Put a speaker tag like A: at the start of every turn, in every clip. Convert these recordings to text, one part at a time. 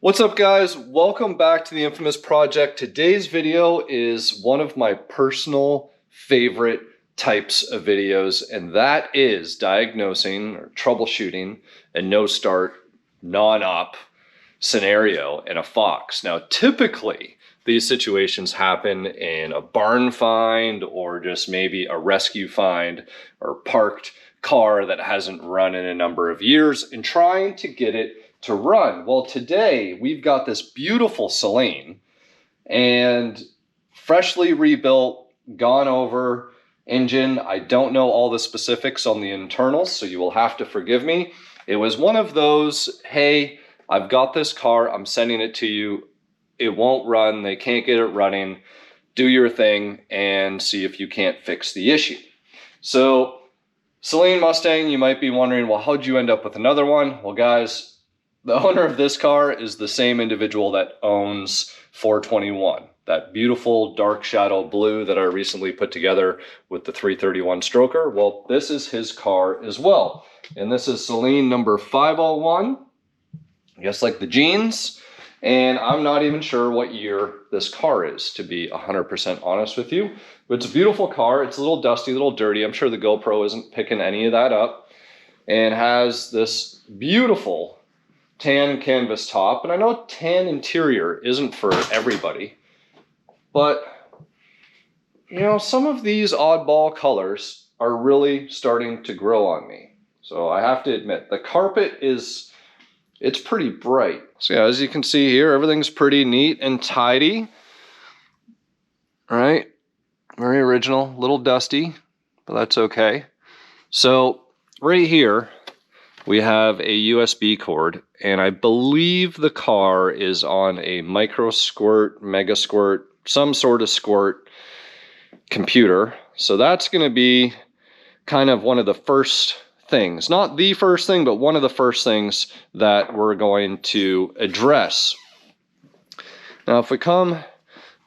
A: What's up, guys? Welcome back to the infamous project. Today's video is one of my personal favorite types of videos, and that is diagnosing or troubleshooting a no start, non-op scenario in a Fox. Now, typically these situations happen in a barn find or just maybe a rescue find or parked car that hasn't run in a number of years and trying to get it to run. Well, today we've got this beautiful Saleen and freshly rebuilt, gone over engine. I don't know all the specifics on the internals, so you will have to forgive me. It was one of those, hey, I've got this car, I'm sending it to you. It won't run, they can't get it running. Do your thing and see if you can't fix the issue. So Saleen Mustang, you might be wondering, well, how'd you end up with another one? Well, guys, the owner of this car is the same individual that owns 421, that beautiful dark shadow blue that I recently put together with the 331 stroker. Well, this is his car as well. And this is Saleen number 501, I guess like the jeans. And I'm not even sure what year this car is, to be 100% honest with you. But it's a beautiful car. It's a little dusty, a little dirty. I'm sure the GoPro isn't picking any of that up. And has this beautiful tan canvas top, and I know tan interior isn't for everybody, but you know, some of these oddball colors are really starting to grow on me. So I have to admit, the carpet it's pretty bright. So yeah, as you can see here, everything's pretty neat and tidy. All right, very original, a little dusty, but that's okay. So right here, we have a USB cord, and I believe the car is on a Megasquirt, some sort of squirt computer. So that's going to be kind of one of the first things, not the first thing, but one of the first things that we're going to address. Now, if we come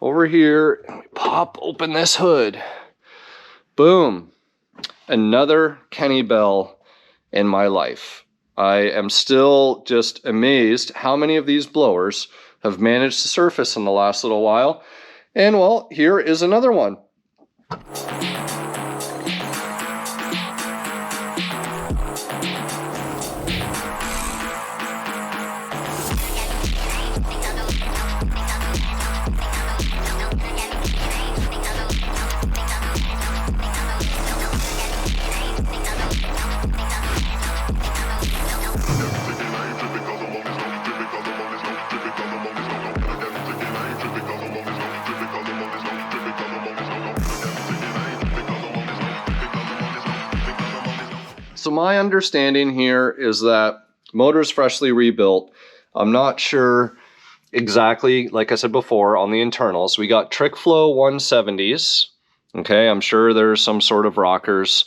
A: over here and we pop open this hood, boom, another Kenne Bell in my life. I am still just amazed how many of these blowers have managed to surface in the last little while. And well, here is another one. So my understanding here is that motor's freshly rebuilt. I'm not sure exactly, like I said before, on the internals. We got trick flow 170s. Okay, I'm sure there's some sort of rockers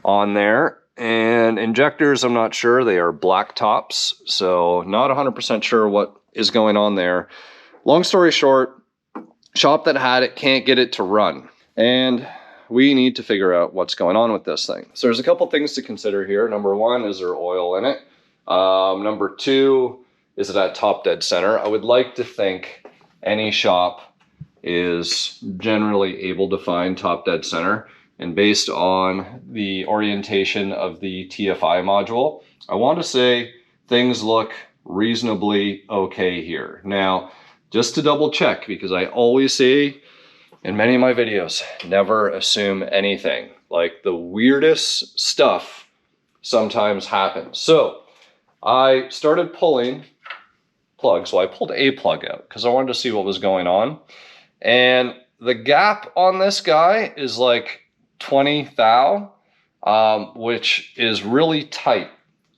A: on there. And injectors, I'm not sure. They are black tops, so not 100% sure what is going on there. Long story short, shop that had it can't get it to run. And we need to figure out what's going on with this thing. So there's a couple things to consider here. Number one, is there oil in it? Number two, is it at top dead center? I would like to think any shop is generally able to find top dead center. And based on the orientation of the TFI module, I want to say things look reasonably okay here. Now, just to double check, because I always say in many of my videos, never assume anything. Like, the weirdest stuff sometimes happens. So I started pulling plugs. Well, I pulled a plug out because I wanted to see what was going on. And the gap on this guy is like 20 thou, which is really tight.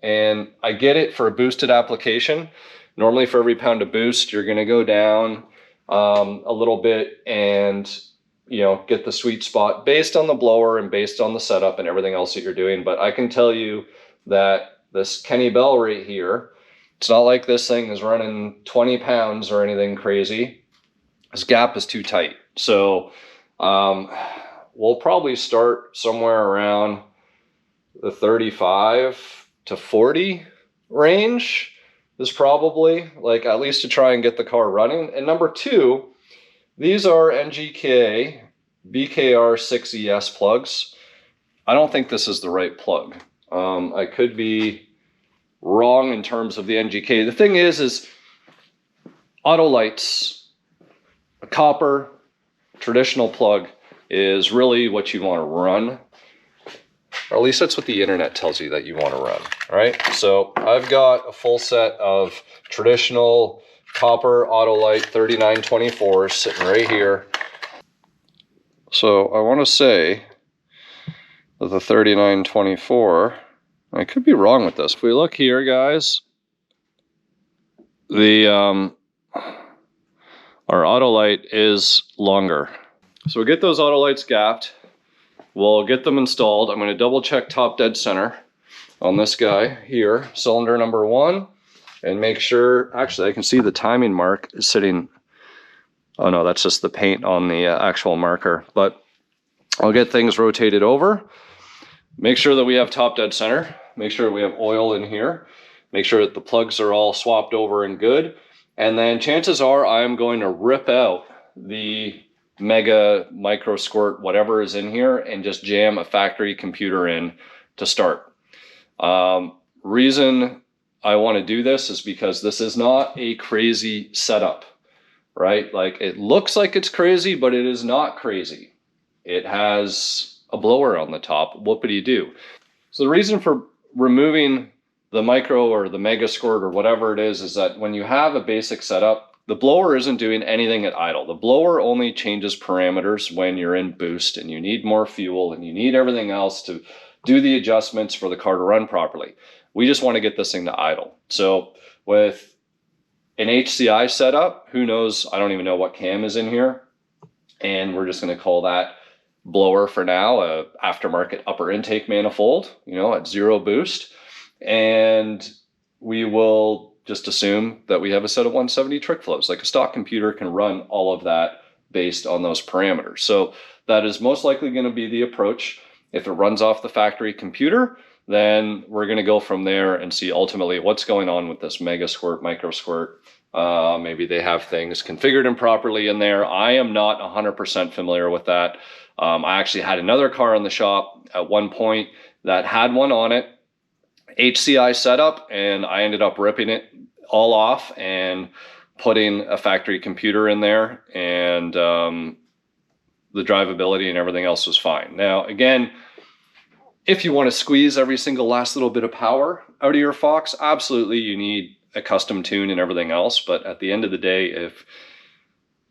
A: And I get it for a boosted application. Normally for every pound of boost, you're gonna go down a little bit and, you know, get the sweet spot based on the blower and based on the setup and everything else that you're doing. But I can tell you that this Kenne Bell right here, it's not like this thing is running 20 pounds or anything crazy. This gap is too tight. So we'll probably start somewhere around the 35 to 40 range is probably, like, at least to try and get the car running. And number two, these are NGK BKR6ES plugs. I don't think this is the right plug. I could be wrong in terms of the NGK. The thing is Autolites, a copper traditional plug is really what you want to run. Or at least that's what the internet tells you that you want to run, right? So I've got a full set of traditional copper Autolite 3924s sitting right here. So I want to say that the 3924, I could be wrong with this. If we look here, guys, the our Autolite is longer. So we'll get those Autolites gapped. We'll get them installed. I'm going to double check top dead center on this guy here, cylinder number 1, and make sure, actually I can see the timing mark is sitting, oh no, that's just the paint on the actual marker, but I'll get things rotated over, make sure that we have top dead center, make sure we have oil in here, make sure that the plugs are all swapped over and good, and then chances are I'm going to rip out the Mega micro squirt, whatever is in here, and just jam a factory computer in to start. Reason I want to do this is because this is not a crazy setup, right? Like, it looks like it's crazy, but it is not crazy. It has a blower on the top. Whoopity-doo. So the reason for removing the micro or the Megasquirt or whatever it is that when you have a basic setup, the blower isn't doing anything at idle. The blower only changes parameters when you're in boost and you need more fuel and you need everything else to do the adjustments for the car to run properly. We just want to get this thing to idle. So with an HCI setup, who knows, I don't even know what cam is in here. And we're just going to call that blower for now, a aftermarket upper intake manifold, you know, at 0 boost. And we will just assume that we have a set of 170 trick flows. Like, a stock computer can run all of that based on those parameters. So that is most likely going to be the approach. If it runs off the factory computer, then we're going to go from there and see ultimately what's going on with this Megasquirt, Microsquirt. Maybe they have things configured improperly in there. I am not 100% familiar with that. I actually had another car in the shop at one point that had one on it, HCI setup, and I ended up ripping it all off and putting a factory computer in there, and the drivability and everything else was fine. Now, again, if you want to squeeze every single last little bit of power out of your Fox, absolutely you need a custom tune and everything else. But at the end of the day, if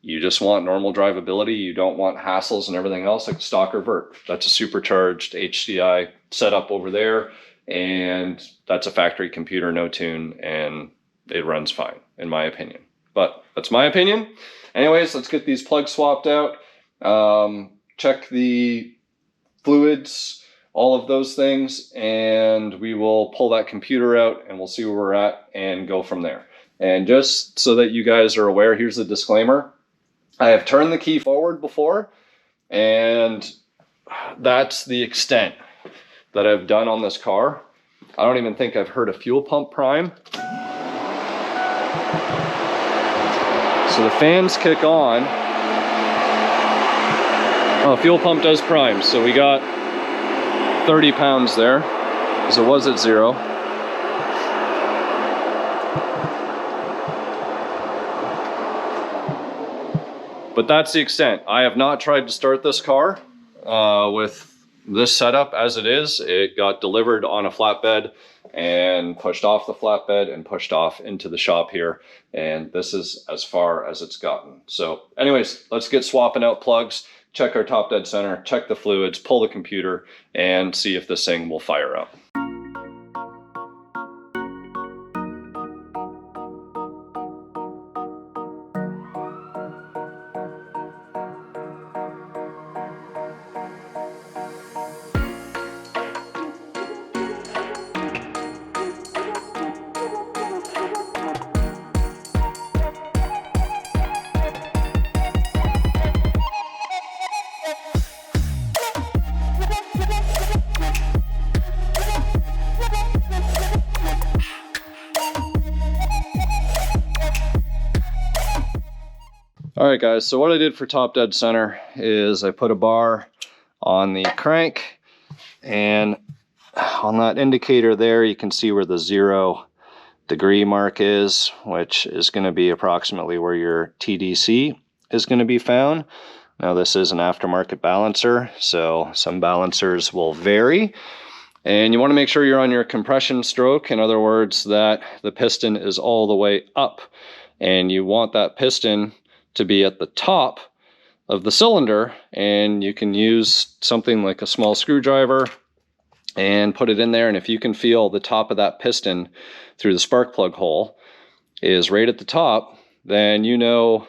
A: you just want normal drivability, you don't want hassles and everything else, like stock or vert, that's a supercharged HCI setup over there. And that's a factory computer, no tune, and it runs fine, in my opinion. But that's my opinion. Anyways, let's get these plugs swapped out. Check the fluids, all of those things, and we will pull that computer out and we'll see where we're at and go from there. And just so that you guys are aware, here's the disclaimer. I have turned the key forward before, and that's the extent that I've done on this car. I don't even think I've heard a fuel pump prime. So the fans kick on. Oh, fuel pump does prime. So we got 30 pounds there, because it was at 0. But that's the extent. I have not tried to start this car with this setup as it is. It got delivered on a flatbed and pushed off the flatbed and pushed off into the shop here. And this is as far as it's gotten. So anyways, let's get swapping out plugs, check our top dead center, check the fluids, pull the computer, and see if this thing will fire up. right guys, so what I did for top dead center is I put a bar on the crank, and on that indicator there you can see where the 0 degree mark is, which is going to be approximately where your TDC is going to be found. Now this is an aftermarket balancer, so some balancers will vary. And you want to make sure you're on your compression stroke. In other words, that the piston is all the way up. And you want that piston to be at the top of the cylinder. And you can use something like a small screwdriver and put it in there. And if you can feel the top of that piston through the spark plug hole is right at the top, then you know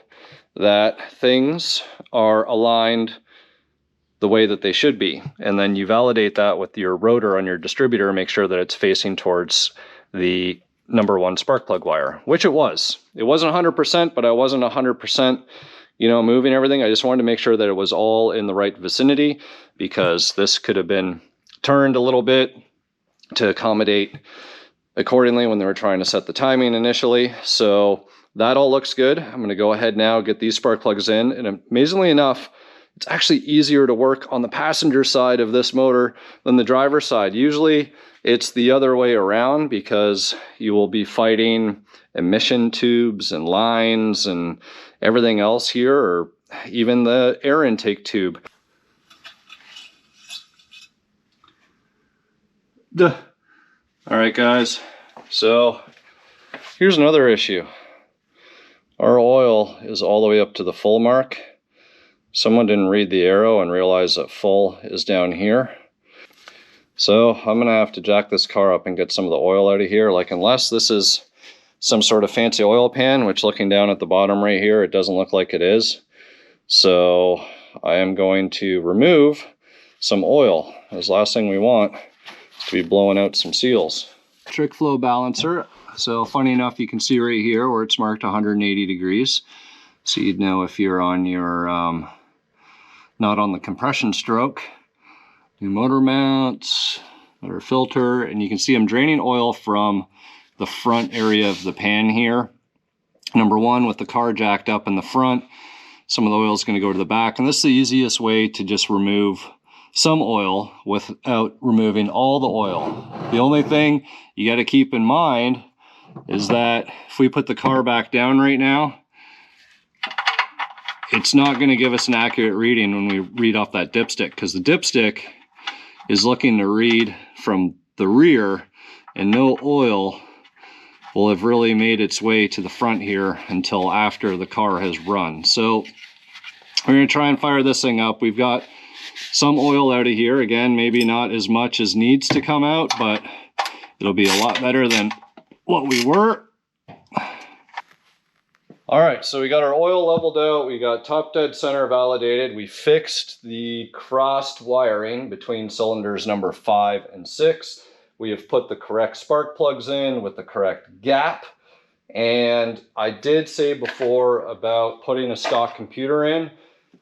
A: that things are aligned the way that they should be. And then you validate that with your rotor on your distributor, make sure that it's facing towards the #1 spark plug wire, which it was. It wasn't 100%, but I wasn't 100%, moving everything. I just wanted to make sure that it was all in the right vicinity, because this could have been turned a little bit to accommodate accordingly when they were trying to set the timing initially. So that all looks good. I'm going to go ahead now, get these spark plugs in, and amazingly enough, it's actually easier to work on the passenger side of this motor than the driver's side. Usually it's the other way around, because you will be fighting emission tubes and lines and everything else here, or even the air intake tube. All right guys, so here's another issue. Our oil is all the way up to the full mark. Someone didn't read the arrow and realize that full is down here. So I'm gonna have to jack this car up and get some of the oil out of here. Like, unless this is some sort of fancy oil pan, which looking down at the bottom right here, it doesn't look like it is. So I am going to remove some oil. This last thing we want is to be blowing out some seals. Trick flow balancer. So funny enough, you can see right here where it's marked 180 degrees. So you'd know if you're on your, not on the compression stroke. New motor mounts, motor filter, and you can see I'm draining oil from the front area of the pan here. #1, with the car jacked up in the front, some of the oil is going to go to the back, and this is the easiest way to just remove some oil without removing all the oil. The only thing you got to keep in mind is that if we put the car back down right now, it's not going to give us an accurate reading when we read off that dipstick, because the dipstick is looking to read from the rear, and no oil will have really made its way to the front here until after the car has run. So we're going to try and fire this thing up. We've got some oil out of here. Again, maybe not as much as needs to come out, but it'll be a lot better than what we were. All right, so we got our oil leveled out. We got top dead center validated. We fixed the crossed wiring between cylinders number 5 and 6. We have put the correct spark plugs in with the correct gap. And I did say before about putting a stock computer in.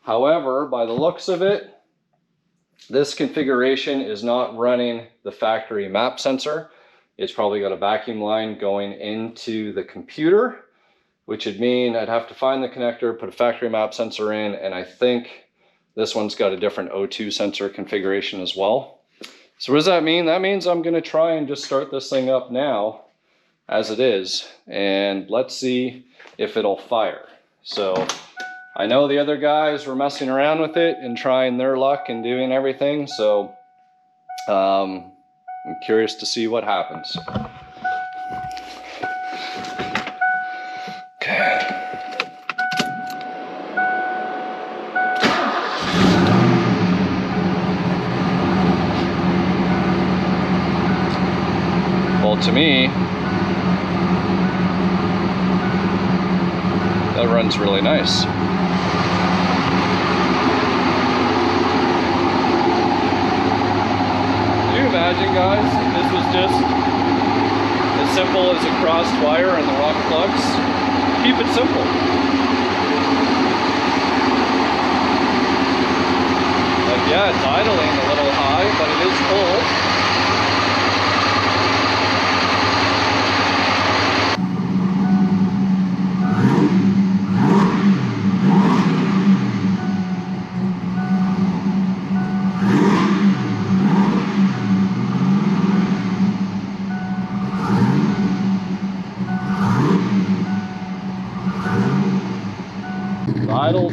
A: However, by the looks of it, this configuration is not running the factory map sensor. It's probably got a vacuum line going into the computer, which would mean I'd have to find the connector, put a factory map sensor in, and I think this one's got a different O2 sensor configuration as well. So what does that mean? That means I'm gonna try and just start this thing up now as it is, and let's see if it'll fire. So I know the other guys were messing around with it and trying their luck and doing everything, so I'm curious to see what happens. Well, to me, that runs really nice. Can you imagine, guys, if this was just as simple as a crossed wire and the wrong plugs? Keep it simple. Like, yeah, it's idling a little high, but it is full.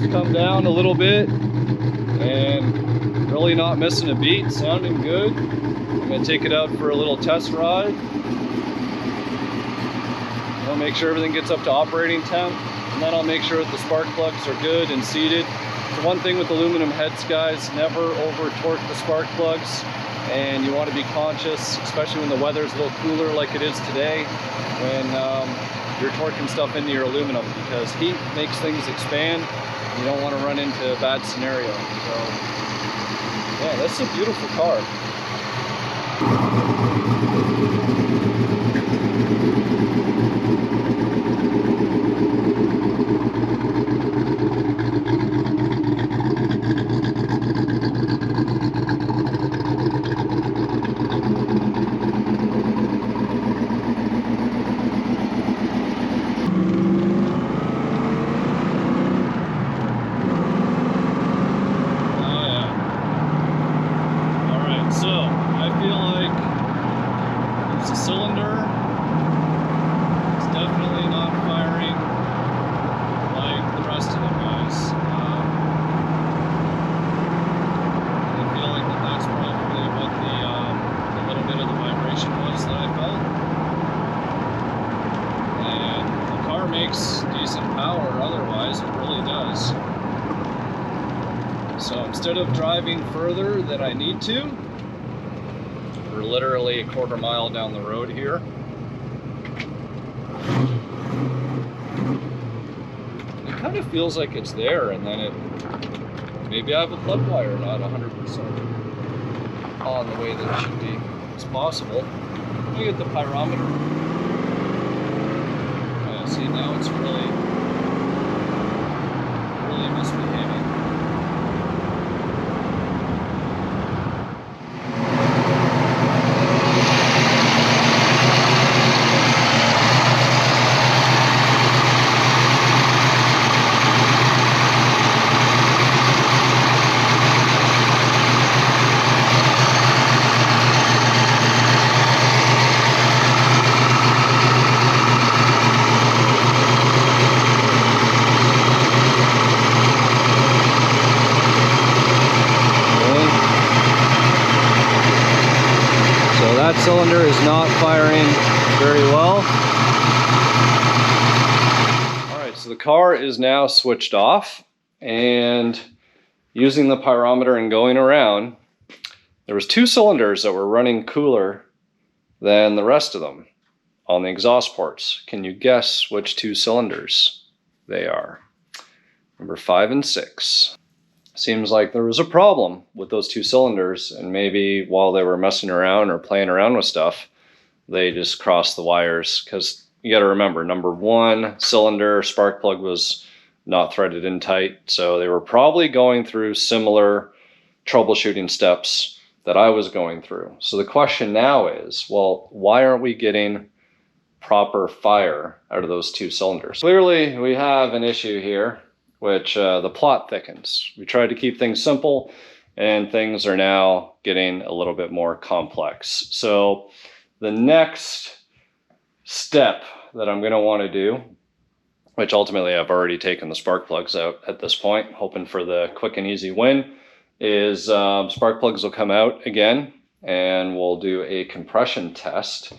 A: to come down a little bit, and really not missing a beat, sounding good. I'm going to take it out for a little test ride. I'll make sure everything gets up to operating temp, and then I'll make sure that the spark plugs are good and seated. The one thing with aluminum heads, guys, never over torque the spark plugs, and you want to be conscious, especially when the weather's a little cooler like it is today, when you're torquing stuff into your aluminum, because heat makes things expand. You don't want to run into a bad scenario. So yeah, that's a beautiful car. So instead of driving further than I need to, we're literally a quarter mile down the road here. It kind of feels like it's there, and then maybe I have a plug wire not 100% on the way that it should be. It's possible. Let me get the pyrometer. See, now it's really misbehaving. That cylinder is not firing very well. All right, so the car is now switched off, and using the pyrometer and going around, there was 2 cylinders that were running cooler than the rest of them on the exhaust ports. Can you guess which 2 cylinders they are? Number 5 and 6. Seems like there was a problem with those 2 cylinders, and maybe while they were messing around or playing around with stuff, they just crossed the wires. Because you got to remember, number 1 cylinder spark plug was not threaded in tight, so they were probably going through similar troubleshooting steps that I was going through. So the question now is, well, why aren't we getting proper fire out of those 2 cylinders? Clearly we have an issue here, which the plot thickens. We tried to keep things simple, and things are now getting a little bit more complex. So the next step that I'm going to want to do, which ultimately I've already taken the spark plugs out at this point, hoping for the quick and easy win, is spark plugs will come out again, and we'll do a compression test.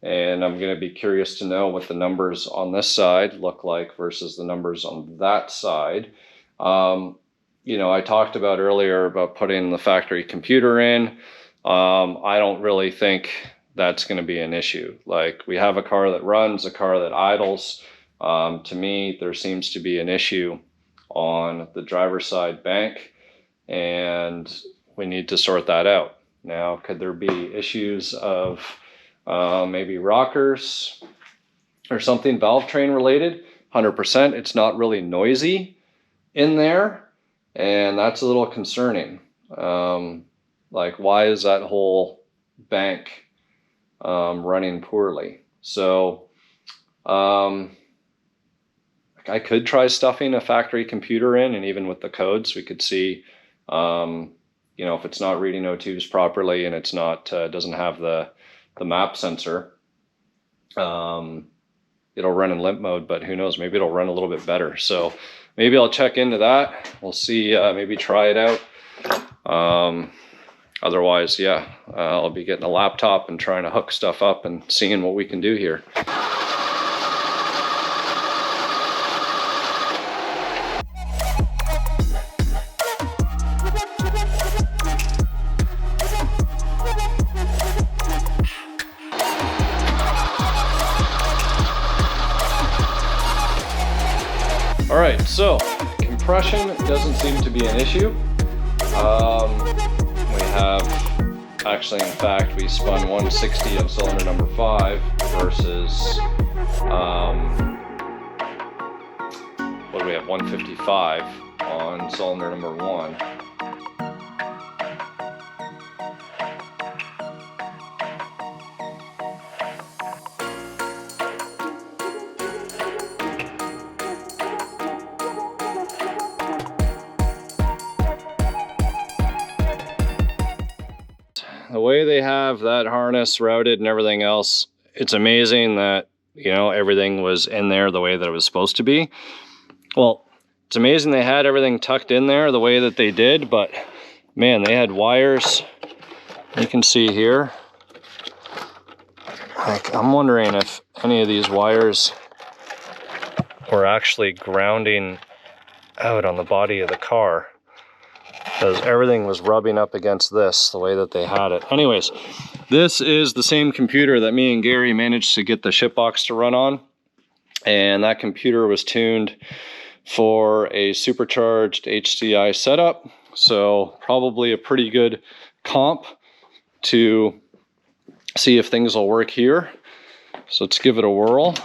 A: And I'm going to be curious to know what the numbers on this side look like versus the numbers on that side. You know, I talked about earlier about putting the factory computer in. I don't really think that's going to be an issue. Like, we have a car that runs, a car that idles. To me, there seems to be an issue on the driver's side bank, and we need to sort that out. Now, could there be issues of maybe rockers or something valve train related? 100%. It's not really noisy in there, and that's a little concerning. Like, why is that whole bank running poorly? So I could try stuffing a factory computer in, and even with the codes we could see you know, if it's not reading O2s properly and it's not doesn't have the map sensor, it'll run in limp mode, but who knows, maybe it'll run a little bit better. So maybe I'll check into that. We'll see, maybe try it out. Otherwise, yeah, I'll be getting a laptop and trying to hook stuff up and seeing what we can do here. All right, so compression doesn't seem to be an issue. We have, actually, in fact, we spun 160 on cylinder number 5 versus, what do we have, 155 on cylinder number 1. The way they have that harness routed and everything else, it's amazing that, you know, everything was in there the way that it was supposed to be. Well, it's amazing they had everything tucked in there the way that they did, but man, they had wires. You can see here. Like, I'm wondering if any of these wires were actually grounding out on the body of the car, because everything was rubbing up against this the way that they had it. Anyways, this is the same computer that me and Gary managed to get the ship box to run on, and that computer was tuned for a supercharged HCI setup, so probably a pretty good comp to see if things will work here. So let's give it a whirl.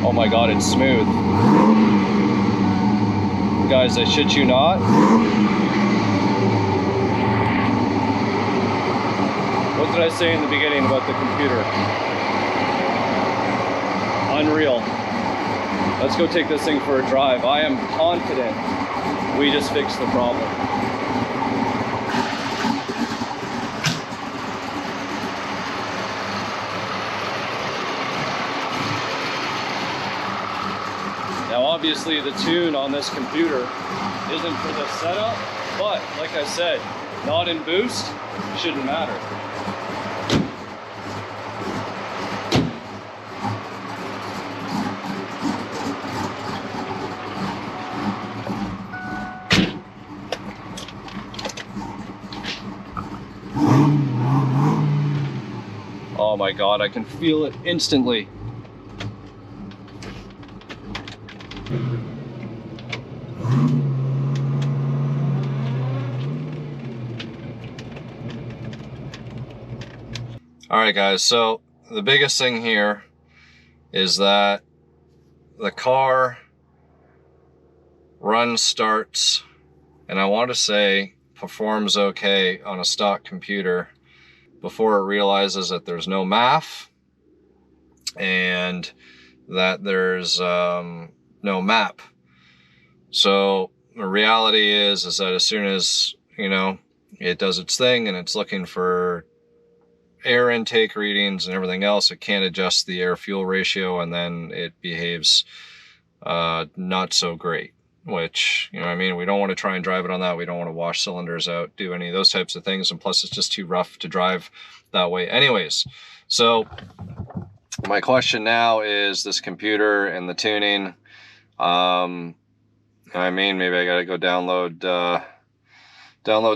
A: Oh my God, it's smooth. Guys, I shit you not. What did I say in the beginning about the computer? Unreal. Let's go take this thing for a drive. I am confident we just fixed the problem. Now obviously the tune on this computer isn't for this setup, but like I said, not in boost, shouldn't matter. Oh my God, I can feel it instantly. All right, guys, so the biggest thing here is that the car runs, starts, and I want to say performs okay on a stock computer before it realizes that there's no MAF and that there's no map. So the reality is that as soon as, you know, it does its thing and it's looking for air intake readings and everything else, it can't adjust the air fuel ratio, and then it behaves not so great, which, you know what I mean, we don't want to try and drive it on that. We don't want to wash cylinders out, do any of those types of things, and plus it's just too rough to drive that way anyways. So my question now is this computer and the tuning. I mean, maybe I gotta go download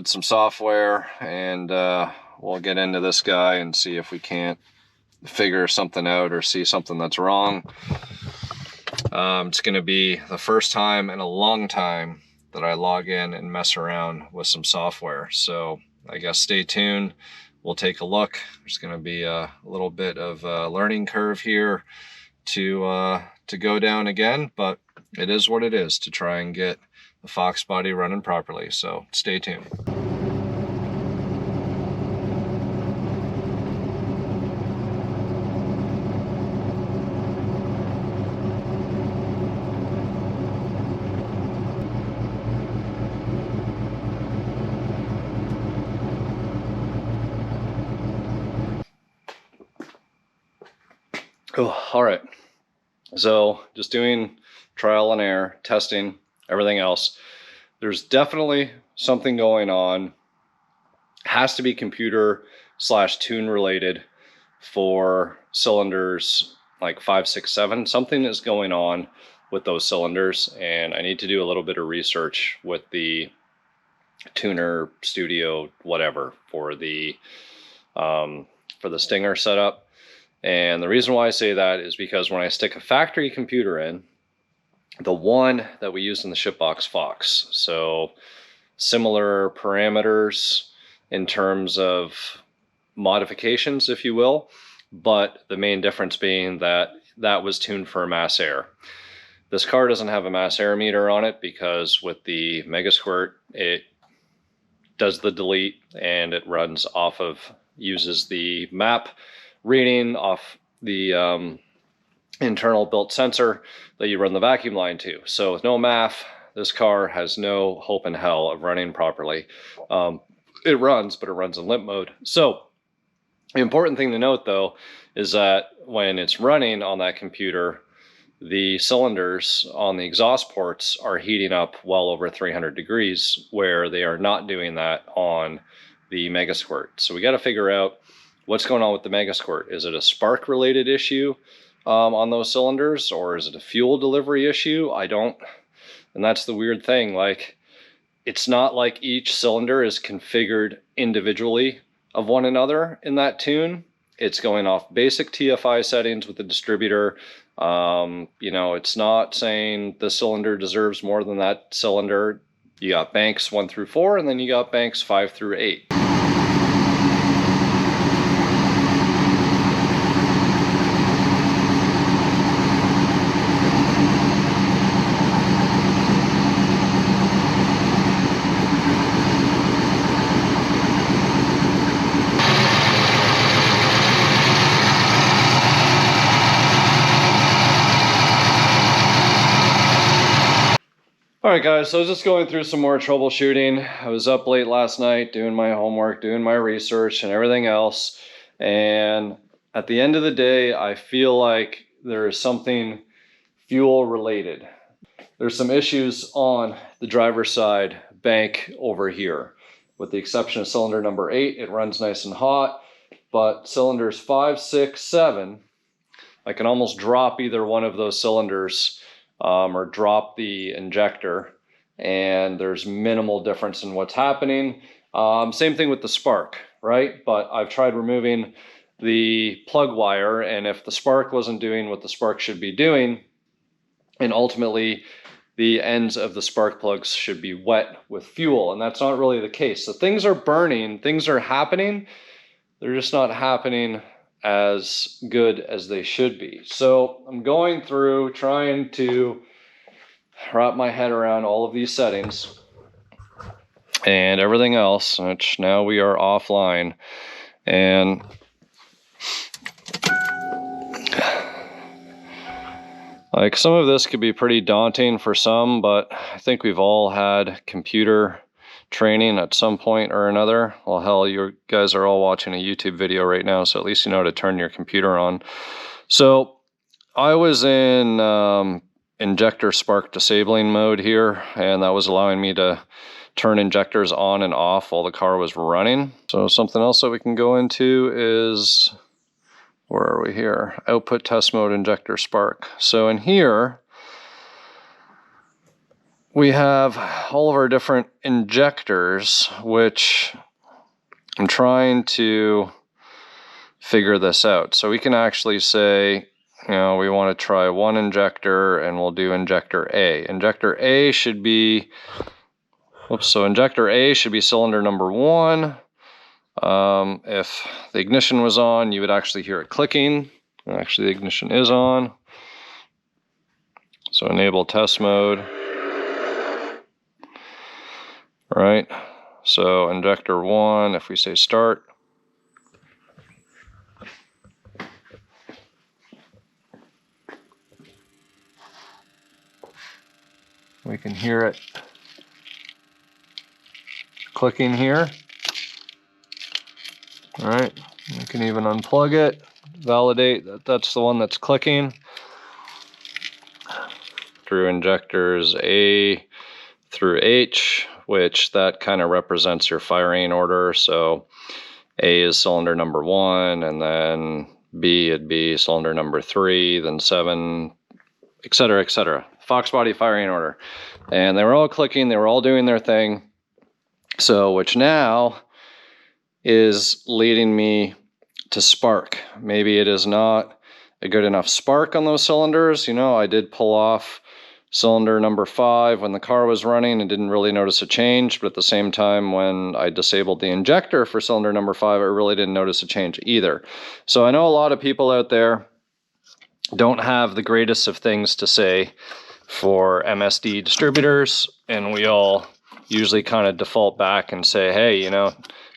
A: some software, and we'll get into this guy and see if we can't figure something out or see something that's wrong. It's going to be the first time in a long time that I log in and mess around with some software. So I guess stay tuned. We'll take a look. There's going to be a little bit of a learning curve here to go down again, but it is what it is to try and get the Foxbody running properly. So stay tuned. All right. So just doing trial and error, testing, everything else. There's definitely something going on. Has to be computer/tune related for cylinders like 5, 6, 7. Something is going on with those cylinders, and I need to do a little bit of research with the tuner studio, whatever, for the Stinger setup. And the reason why I say that is because when I stick a factory computer in, the one that we used in the shipbox Fox, so similar parameters in terms of modifications, if you will, but the main difference being that that was tuned for mass air. This car doesn't have a mass air meter on it because with the Megasquirt, it does the delete and it runs off of, uses the map reading off the internal built sensor that you run the vacuum line to. So with no MAF, this car has no hope in hell of running properly. It runs, but it runs in limp mode. So the important thing to note though is that when it's running on that computer, the cylinders on the exhaust ports are heating up well over 300 degrees, where they are not doing that on the Megasquirt. So we got to figure out what's going on with the Megasquirt. Is it a spark related issue on those cylinders, or is it a fuel delivery issue? And that's the weird thing. Like, it's not like each cylinder is configured individually of one another in that tune. It's going off basic TFI settings with the distributor. You know, it's not saying the cylinder deserves more than that cylinder. You got banks 1 through 4, and then you got banks 5 through 8. Alright guys, so I was just going through some more troubleshooting. I was up late last night doing my homework, doing my research and everything else. And at the end of the day, I feel like there is something fuel related. There's some issues on the driver's side bank over here. With the exception of cylinder number 8, it runs nice and hot. But cylinders 5, 6, 7, I can almost drop either one of those cylinders or drop the injector, and there's minimal difference in what's happening. Same thing with the spark, right? But I've tried removing the plug wire, and if the spark wasn't doing what the spark should be doing, and ultimately the ends of the spark plugs should be wet with fuel, and that's not really the case. So things are burning, things are happening, they're just not happening as good as they should be. So I'm going through trying to wrap my head around all of these settings and everything else, which now we are offline. And like, some of this could be pretty daunting for some, but I think we've all had computer training at some point or another. Well, hell, you guys are all watching a YouTube video right now, so at least you know how to turn your computer on. So I was in injector spark disabling mode here, and that was allowing me to turn injectors on and off while the car was running. So something else that we can go into is, where are we here? Output test mode injector spark. So in here, we have all of our different injectors, which I'm trying to figure this out. So we can actually say, you know, we want to try one injector and we'll do injector A. Injector A should be, so injector A should be cylinder number 1. If the ignition was on, you would actually hear it clicking. Actually, the ignition is on. So enable test mode. Right, so injector 1, if we say start, we can hear it clicking here. All right, we can even unplug it, validate that that's the one that's clicking. Through injectors A through H, which that kind of represents your firing order. So A is cylinder number 1, and then B would be cylinder number 3, then 7, etc., etc. Foxbody firing order. And they were all clicking, they were all doing their thing. So, which now is leading me to spark. Maybe it is not a good enough spark on those cylinders. You know, I did pull off cylinder number 5 when the car was running and didn't really notice a change, but at the same time when I disabled the injector for cylinder number 5, I really didn't notice a change either. So I know a lot of people out there don't have the greatest of things to say for MSD distributors, and we all usually kind of default back and say, hey, you know,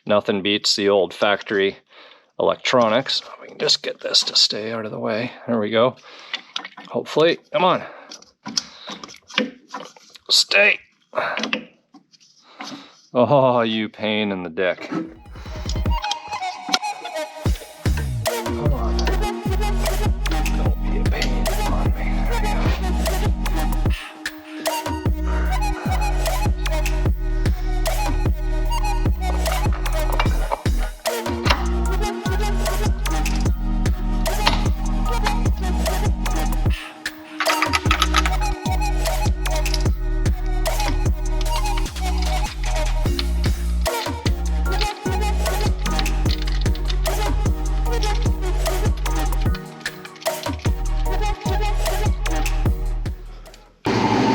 A: nothing beats the old factory electronics. We can just get this to stay out of the way. There we go. Hopefully, come on. Stay. Oh, you pain in the dick. Come on. Don't be a pain on me. There we go.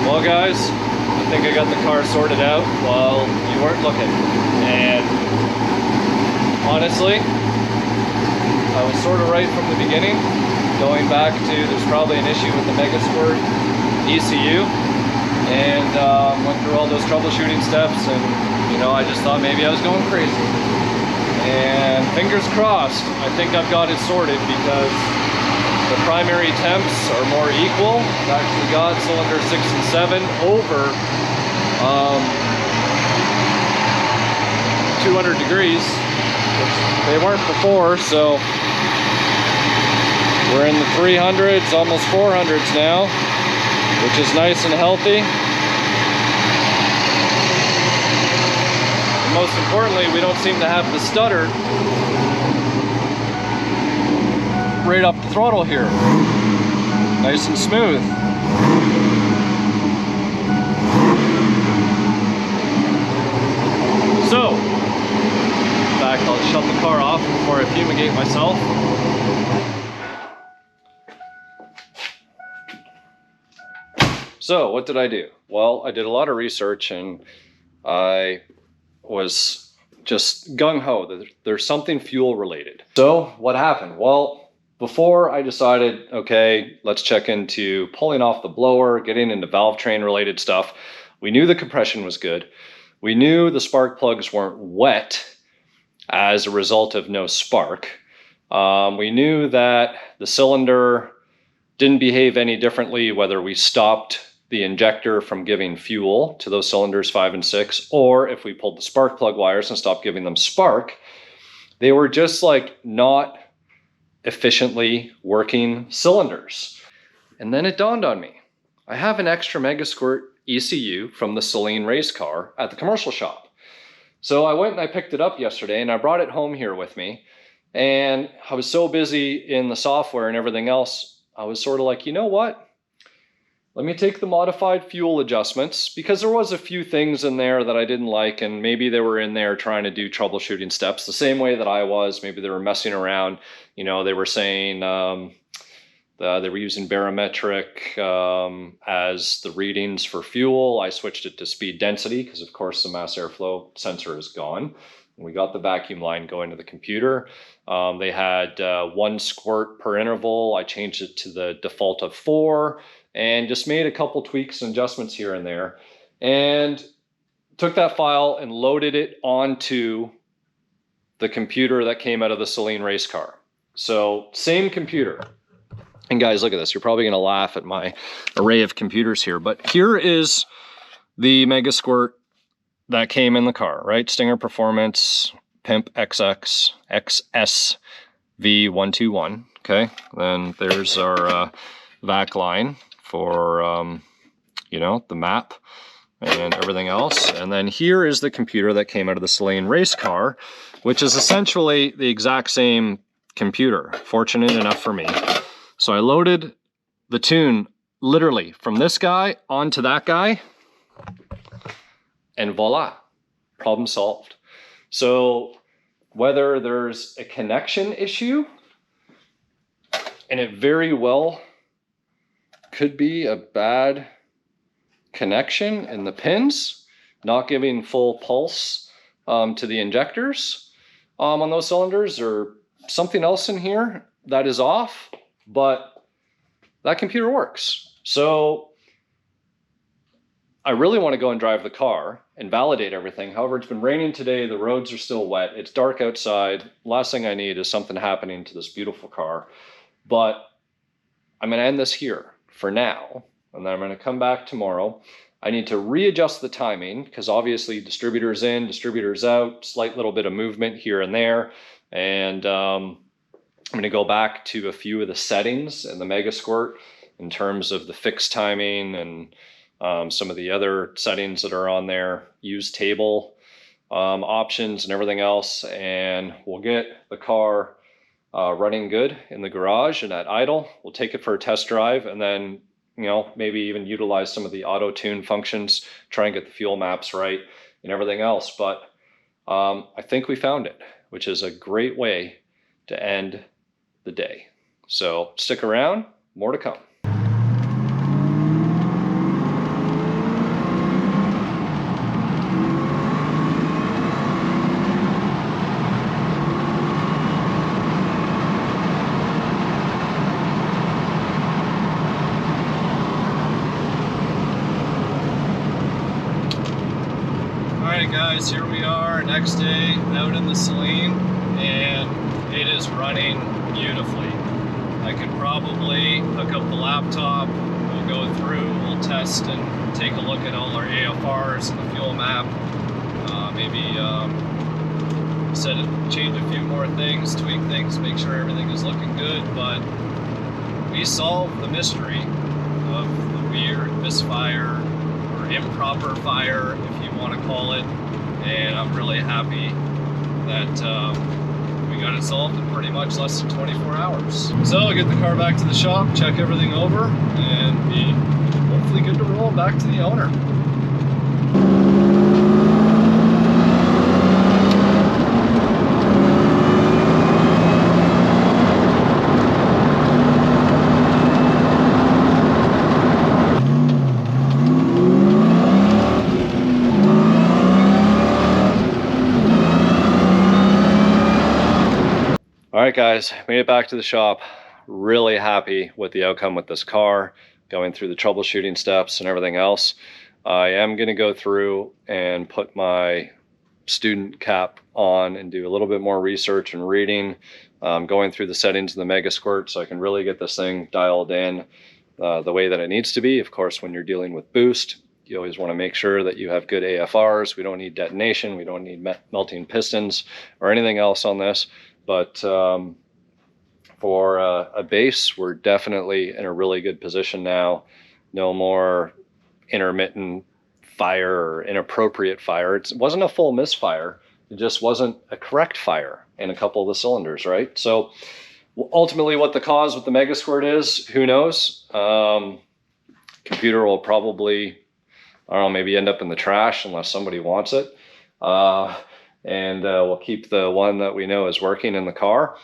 A: Well guys, I think I got the car sorted out while you weren't looking, and honestly, I was sort of right from the beginning, going back to there's probably an issue with the Megasquirt ECU, and went through all those troubleshooting steps, and you know, I just thought maybe I was going crazy. And fingers crossed, I think I've got it sorted because the primary temps are more equal. I've actually got cylinder 6 and 7 over 200 degrees, which they weren't before, so we're in the 300s, almost 400s now, which is nice and healthy. And most importantly, we don't seem to have the stutter right up the throttle here. Nice and smooth. So, in fact, I'll shut the car off before I fumigate myself. So, what did I do? Well, I did a lot of research and I was just gung-ho that there's something fuel related. So, what happened? Well, before I decided, okay, let's check into pulling off the blower, getting into valve train related stuff, we knew the compression was good. We knew the spark plugs weren't wet as a result of no spark. We knew that the cylinder didn't behave any differently whether we stopped the injector from giving fuel to those cylinders 5 and 6, or if we pulled the spark plug wires and stopped giving them spark. They were just like not efficiently working cylinders. And then it dawned on me, I have an extra Megasquirt ECU from the Saleen race car at the commercial shop. So I went and I picked it up yesterday and I brought it home here with me, and I was so busy in the software and everything else, I was sort of like, you know what? Let me take the modified fuel adjustments, because there was a few things in there that I didn't like, and maybe they were in there trying to do troubleshooting steps the same way that I was. Maybe they were messing around. You know, they were saying they were using barometric as the readings for fuel. I switched it to speed density because, of course, the mass airflow sensor is gone. We got the vacuum line going to the computer. They had 1 squirt per interval. I changed it to the default of 4. And just made a couple tweaks and adjustments here and there, and took that file and loaded it onto the computer that came out of the Saleen race car. So same computer. And guys, look at this. You're probably going to laugh at my array of computers here, but here is the Megasquirt that came in the car, right? Stinger Performance, Pimp XX, XSV121. Okay, then there's our vac line for, you know, the map and everything else. And then here is the computer that came out of the Saleen race car, which is essentially the exact same computer, fortunate enough for me. So I loaded the tune literally from this guy onto that guy, and voila, problem solved. So whether there's a connection issue, and it very well could be a bad connection in the pins, not giving full pulse to the injectors on those cylinders, or something else in here that is off, but that computer works. So I really want to go and drive the car and validate everything. However, it's been raining today, the roads are still wet, it's dark outside. Last thing I need is something happening to this beautiful car. But I'm going to end this here for now, and then I'm going to come back tomorrow. I need to readjust the timing because obviously distributors in, distributors out, slight little bit of movement here and there. And I'm going to go back to a few of the settings in the Megasquirt in terms of the fixed timing and some of the other settings that are on there, use table options and everything else. And we'll get the car running good in the garage and at idle. We'll take it for a test drive, and then, you know, maybe even utilize some of the auto tune functions, try and get the fuel maps right and everything else. But I think we found it, which is a great way to end the day. So stick around, more to come. Guys, here we are, next day out in the Saleen, and it is running beautifully. I could probably hook up the laptop, we'll go through, we'll test and take a look at all our AFRs and the fuel map, maybe change a few more things, tweak things, make sure everything is looking good. But we solved the mystery of the weird misfire or improper fire, if you want to call it. And I'm really happy that we got it solved in pretty much less than 24 hours. So I'll get the car back to the shop, check everything over, and be hopefully good to roll back to the owner. All right, guys, made it back to the shop. Really happy with the outcome with this car, going through the troubleshooting steps and everything else. I am going to go through and put my student cap on and do a little bit more research and reading, going through the settings in the Megasquirt so I can really get this thing dialed in the way that it needs to be. Of course, when you're dealing with boost, you always want to make sure that you have good AFRs. We don't need detonation. We don't need melting pistons or anything else on this. But for a base, we're definitely in a really good position now. No more intermittent fire or inappropriate fire. It wasn't a full misfire. It just wasn't a correct fire in a couple of the cylinders, right? So ultimately what the cause with the Megasquirt is, who knows? Computer will probably, I don't know, maybe end up in the trash unless somebody wants it. And we'll keep the one that we know is working in the car.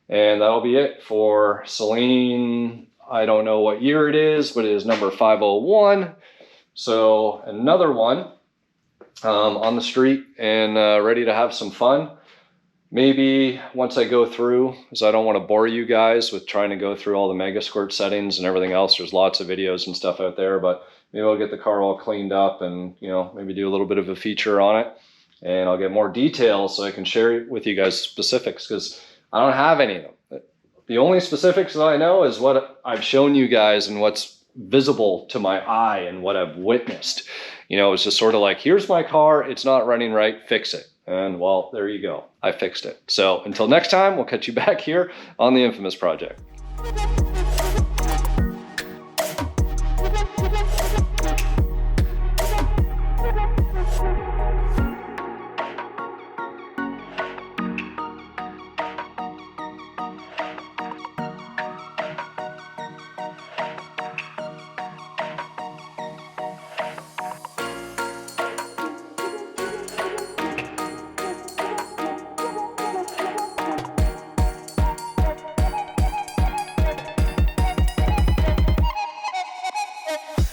A: And that'll be it for Saleen. I don't know what year it is, but it is number 501. So another one on the street and ready to have some fun. Maybe once I go through, because I don't want to bore you guys with trying to go through all the Megasquirt settings and everything else. There's lots of videos and stuff out there, but maybe I'll get the car all cleaned up and, you know, maybe do a little bit of a feature on it. And I'll get more details so I can share with you guys specifics, because I don't have any of them. The only specifics that I know is what I've shown you guys and what's visible to my eye and what I've witnessed. You know, it's just sort of like, here's my car, it's not running right, fix it. And well, there you go, I fixed it. So until next time, we'll catch you back here on the Infamous Project.
B: it.